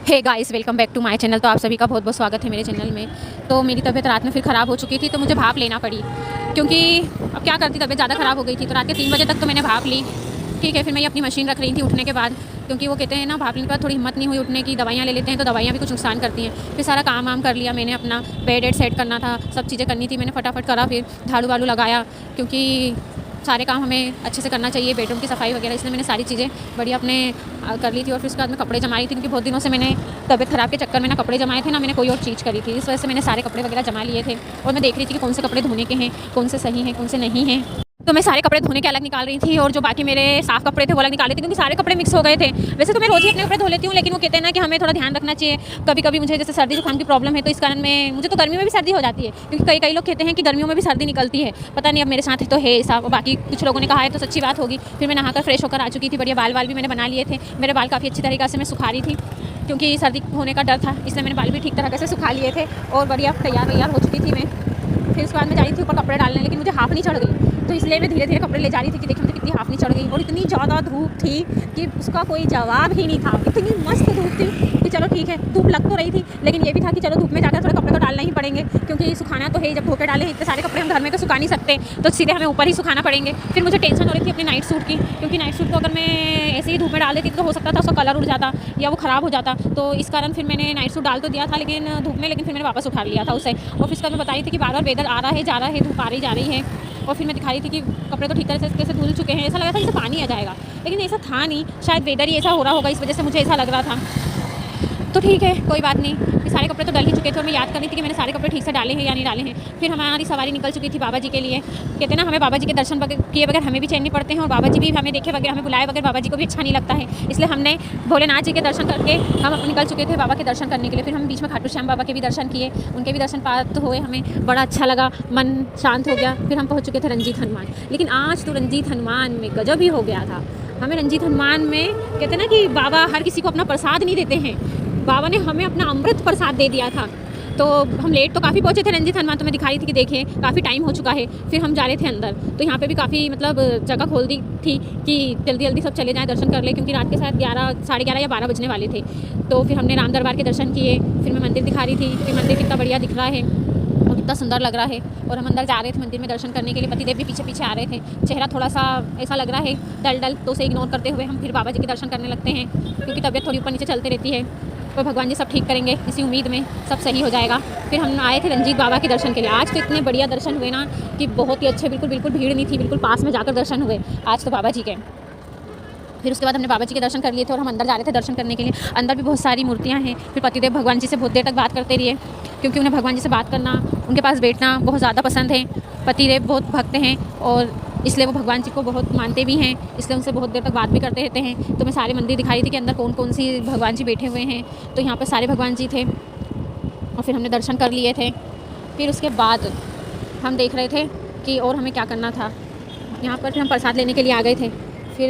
Hey guys, welcome back to my channel. तो आप सभी का बहुत बहुत स्वागत है मेरे चैनल में। तो मेरी तबीयत रात में फिर ख़राब हो चुकी थी, तो मुझे भाप लेना पड़ी, क्योंकि अब क्या करती, तबीयत ज़्यादा ख़राब हो गई थी। तो रात के 3 बजे तक तो मैंने भाप ली। ठीक है, फिर मैं ये अपनी मशीन रख रही थी उठने के बाद, क्योंकि वो कहते हैं ना, भाप लेने के बाद थोड़ी हिम्मत नहीं हुई उठने की, दवाइयाँ ले लेते हैं तो दवाइयाँ भी कुछ नुकसान करती हैं। फिर सारा काम वाम कर लिया मैंने, अपना बेड सेट करना था, सब चीज़ें करनी थी, मैंने फटाफट करा। फिर झाड़ू वाड़ू लगाया, क्योंकि सारे काम हमें अच्छे से करना चाहिए, बेडरूम की सफाई वगैरह, इसलिए मैंने सारी चीज़ें बढ़िया अपने कर ली थी। और फिर उसके बाद मैं कपड़े जमाई थी, क्योंकि बहुत दिनों से मैंने तबीयत ख़राब के चक्कर में ना कपड़े जमाए थे, ना मैंने कोई और चीज़ करी थी। इस वजह से मैंने सारे कपड़े वगैरह जमा लिए थे, और मैं देख रही थी कि कौन से कपड़े धोने के हैं, कौन से सही हैं, कौन से नहीं हैं। तो मैं सारे कपड़े धोने के अलग निकाल रही थी, और जो बाकी मेरे साफ़ कपड़े थे वो अलग निकाल रही थी, क्योंकि सारे कपड़े मिक्स हो गए थे। वैसे तो मैं रोज़ ही अपने कपड़े धो लेती हूँ, लेकिन वो कहते हैं ना कि हमें थोड़ा ध्यान रखना चाहिए। कभी कभी मुझे जैसे सर्दी जुकाम की प्रॉब्लम है, तो इस कारण मैं, मुझे तो गर्मी में भी सर्दी हो जाती है, क्योंकि कई लोग कहते हैं कि गर्मियों में भी सर्दी निकलती है। पता नहीं, अब मेरे साथ तो है ऐसा, बाकी कुछ लोगों ने कहा है तो सच्ची बात होगी। फिर मैं नहाकर फ्रेश होकर आ चुकी थी, बढ़िया बाल भी मैंने बना लिए थे। मेरे बाल काफ़ी अच्छी तरीक़े से मैं सुखा रही थी, क्योंकि सर्दी होने का डर था, इसलिए मैंने बाल भी ठीक तरह से सुखा लिए थे, और बढ़िया तैयार हो चुकी थी मैं। फिर उसके बाद मैं जा रही थी ऊपर कपड़े डालने, लेकिन मुझे हाफ नहीं चढ़ गई, तो इसलिए मैं धीरे धीरे कपड़े ले जा रही थी कि देखिए मुझे कितनी हाफ नहीं चढ़ गई। और इतनी ज़्यादा धूप थी कि उसका कोई जवाब ही नहीं था। इतनी मस्त धूप थी कि चलो ठीक है, धूप लग तो रही थी, लेकिन ये भी था कि चलो धूप में जाकर थोड़े कपड़े तो डालना ही पड़ेंगे, क्योंकि सुखाना तो है। जब धोकर डाले इतने सारे कपड़े हम घर में तो सुखा नहीं सकते, तो सीधे हमें ऊपर ही सुखाना पड़ेंगे। फिर मुझे टेंशन हो रही थी अपने नाइट सूट की, क्योंकि नाइट सूट को अगर मैं ऐसे ही धूप में डाल देती तो हो सकता था उसका कलर उड़ जाता या वो ख़राब हो जाता। तो इस कारण फिर मैंने नाइट सूट डाल तो दिया था, लेकिन धूप में, लेकिन फिर मैंने वापस उठा लिया था उसे। और फिर उसका मैं बताई थी कि बार बार वेदर आ रहा है जा रहा है, धूप आ रही जा रही है। और फिर मैं दिखा रही थी कि कपड़े तो ठीक तरह से कैसे धुल चुके हैं, ऐसा लगा था जैसे पानी आ जाएगा, लेकिन ऐसा था नहीं। शायद वेदर ही ऐसा हो रहा होगा, इस वजह से मुझे ऐसा लग रहा था। तो ठीक है, कोई बात नहीं। फिर सारे कपड़े तो डल ही चुके थे, और मैं याद कर रही थी कि मैंने सारे कपड़े ठीक से डाले हैं या नहीं डाले हैं। फिर हमारी सवारी निकल चुकी थी बाबा जी के लिए। कहते हैं ना, हमें बाबा जी के दर्शन किए बगैर हमें भी चैन नहीं पड़ते हैं, और बाबा जी भी हमें देखे बगैर, हमें बुलाए बगैर बाबा जी को भी अच्छा नहीं लगता है। इसलिए हमने भोलेनाथ जी के दर्शन करके हम निकल चुके थे बाबा के दर्शन करने के लिए। फिर हम बीच में खाटू श्याम बाबा के भी दर्शन किए, उनके भी दर्शन प्राप्त हुए, हमें बड़ा अच्छा लगा, मन शांत हो गया। फिर हम पहुँच चुके थे रंजीत हनुमान। लेकिन आज तो रंजीत हनुमान में गजब ही हो गया था। हमें रंजीत हनुमान में, कहते हैं ना कि बाबा हर किसी को अपना प्रसाद नहीं देते हैं, बाबा ने हमें अपना अमृत प्रसाद दे दिया था। तो हम लेट तो काफ़ी पहुँचे थे रंजीत हनुमान, तो मैं दिखा रही थी कि देखिए काफ़ी टाइम हो चुका है। फिर हम जा रहे थे अंदर, तो यहाँ पे भी काफ़ी मतलब जगह खोल दी थी कि जल्दी जल्दी सब चले जाएं, दर्शन कर ले, क्योंकि रात के शायद 11, साढ़े 11 या 12 बजने वाले थे। तो फिर हमने राम दरबार के दर्शन किए। फिर मैं मंदिर दिखा रही थी कि मंदिर कितना बढ़िया दिख रहा है और कितना सुंदर लग रहा है। और हम अंदर जा रहे थे मंदिर में दर्शन करने के लिए। पतिदेव भी पीछे पीछे आ रहे थे, चेहरा थोड़ा सा ऐसा लग रहा है डल, तो उसे इग्नोर करते हुए हम फिर बाबा जी के दर्शन करने लगते हैं, क्योंकि तबीयत थोड़ी ऊपर नीचे चलती रहती है। तो भगवान जी सब ठीक करेंगे, इसी उम्मीद में सब सही हो जाएगा। फिर हम आए थे रंजीत बाबा के दर्शन के लिए। आज तो इतने बढ़िया दर्शन हुए ना कि बहुत ही अच्छे, बिल्कुल भीड़ नहीं थी, बिल्कुल पास में जाकर दर्शन हुए आज तो बाबा जी के। फिर उसके बाद हमने बाबा जी के दर्शन कर लिए थे, और हम अंदर जा रहे थे दर्शन करने के लिए। अंदर भी बहुत सारी मूर्तियाँ हैं। फिर पतिदेव भगवान जी से बहुत देर तक बात करते रहिए, क्योंकि उन्हें भगवान जी से बात करना, उनके पास बैठना बहुत ज़्यादा पसंद है। पतिदेव बहुत भक्त हैं, और इसलिए वो भगवान जी को बहुत मानते भी हैं, इसलिए उनसे बहुत देर तक बात भी करते रहते हैं। तो मैं सारे मंदिर दिखाई थी कि अंदर कौन कौन सी भगवान जी बैठे हुए हैं। तो यहाँ पर सारे भगवान जी थे, और फिर हमने दर्शन कर लिए थे। फिर उसके बाद हम देख रहे थे कि और हमें क्या करना था। यहाँ पर फिर हम प्रसाद लेने के लिए आ गए थे। फिर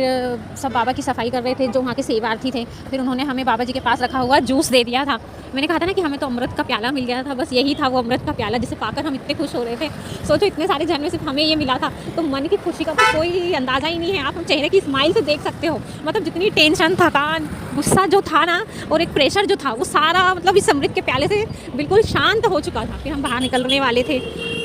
सब बाबा की सफाई कर रहे थे, जो वहाँ के सेवार्थी थे। फिर उन्होंने हमें बाबा जी के पास रखा हुआ जूस दे दिया था। मैंने कहा था ना कि हमें तो अमृत का प्याला मिल गया था, बस यही था वो अमृत का प्याला, जिसे पाकर हम इतने खुश हो रहे थे। सोचो, इतने सारे जन में सिर्फ हमें ये मिला था, तो मन की खुशी का तो कोई अंदाज़ा ही नहीं है। आप हम चेहरे की स्माइल से देख सकते हो, मतलब जितनी टेंशन, थकान, गुस्सा जो था ना, और एक प्रेशर जो था, वो सारा मतलब इस अमृत के प्याले से बिल्कुल शांत हो चुका था। फिर हम बाहर निकलने वाले थे,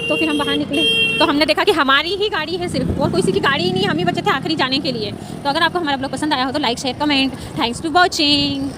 तो फिर हम बाहर निकले, तो हमने देखा कि हमारी ही गाड़ी है सिर्फ, और किसी की गाड़ी ही नहीं, हम ही बचे थे आखिरी जाने के लिए। तो अगर आपको हमारा ब्लॉग पसंद आया हो तो like, share, comment. Thanks to watching.